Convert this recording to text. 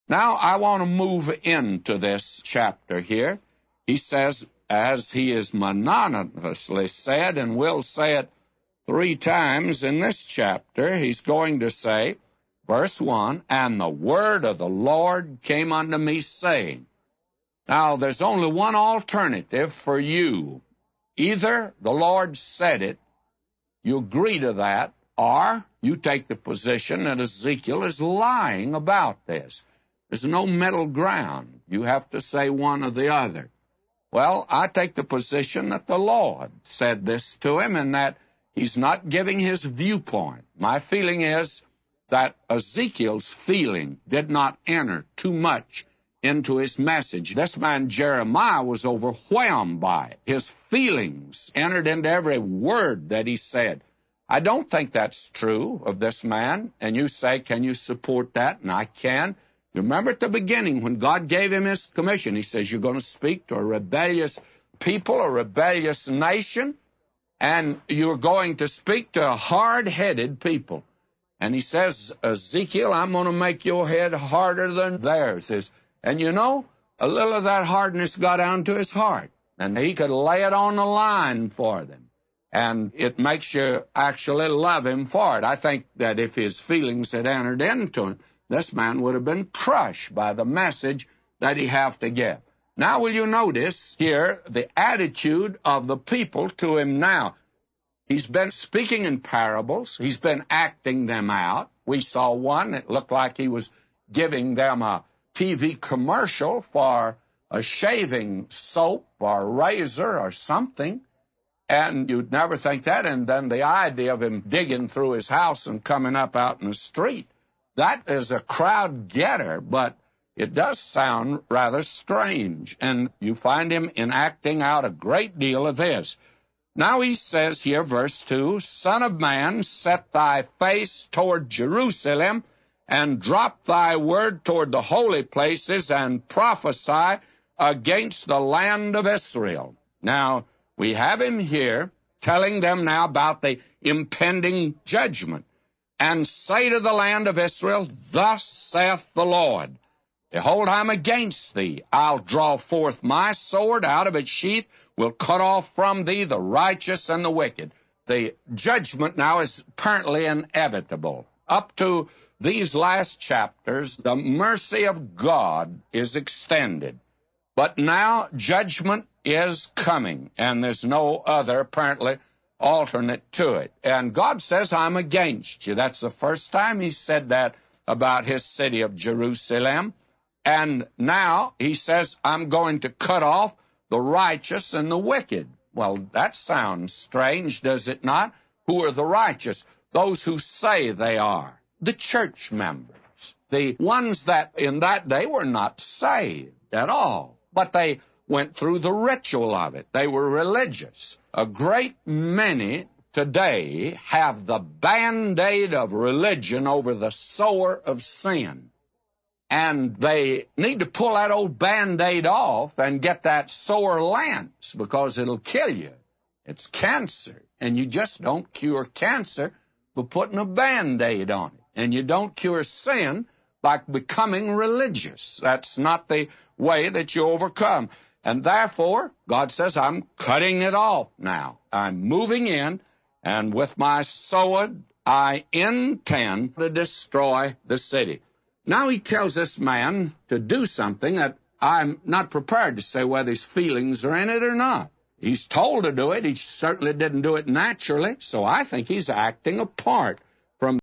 Now, I want to move into this chapter here. He says, as he is monotonously said, and will say it 3 times in this chapter, he's going to say, verse 1, and the word of the Lord came unto me, saying. Now, there's only one alternative for you. Either the Lord said it, you agree to that, or you take the position that Ezekiel is lying about this. There's no middle ground. You have to say one or the other. Well, I take the position that the Lord said this to him and that he's not giving his viewpoint. My feeling is that Ezekiel's feeling did not enter too much into his message. This man Jeremiah was overwhelmed by it. His feelings entered into every word that he said. I don't think that's true of this man. And you say, can you support that? And I can. You remember at the beginning when God gave him his commission, he says, you're going to speak to a rebellious people, a rebellious nation, and you're going to speak to a hard-headed people. And he says, Ezekiel, I'm going to make your head harder than theirs. And you know, a little of that hardness got down to his heart, and he could lay it on the line for them. And it makes you actually love him for it. I think that if his feelings had entered into him, this man would have been crushed by the message that he have to give. Now, will you notice here the attitude of the people to him now? He's been speaking in parables. He's been acting them out. We saw one that looked like he was giving them a TV commercial for a shaving soap or razor or something. And you'd never think that. And then the idea of him digging through his house and coming up out in the street. That is a crowd getter, but it does sound rather strange. And you find him enacting out a great deal of this. Now he says here, verse 2, Son of man, set thy face toward Jerusalem, and drop thy word toward the holy places, and prophesy against the land of Israel. Now, we have him here telling them now about the impending judgment. And say to the land of Israel, Thus saith the Lord, Behold, I'm against thee. I'll draw forth my sword out of its sheath, will cut off from thee the righteous and the wicked. The judgment now is apparently inevitable. Up to these last chapters, the mercy of God is extended. But now judgment is coming, and there's no other, apparently, alternate to it. And God says, I'm against you. That's the first time he said that about his city of Jerusalem. And now he says, I'm going to cut off the righteous and the wicked. Well, that sounds strange, does it not? Who are the righteous? Those who say they are. The church members. The ones that in that day were not saved at all. But they went through the ritual of it. They were religious. A great many today have the Band-Aid of religion over the sore of sin. And they need to pull that old Band-Aid off and get that sore lance, because it'll kill you. It's cancer. And you just don't cure cancer by putting a Band-Aid on it. And you don't cure sin by becoming religious. That's not the way that you overcome. And therefore, God says, I'm cutting it off now. I'm moving in, and with my sword, I intend to destroy the city. Now he tells this man to do something that I'm not prepared to say whether his feelings are in it or not. He's told to do it. He certainly didn't do it naturally, so I think he's acting a part.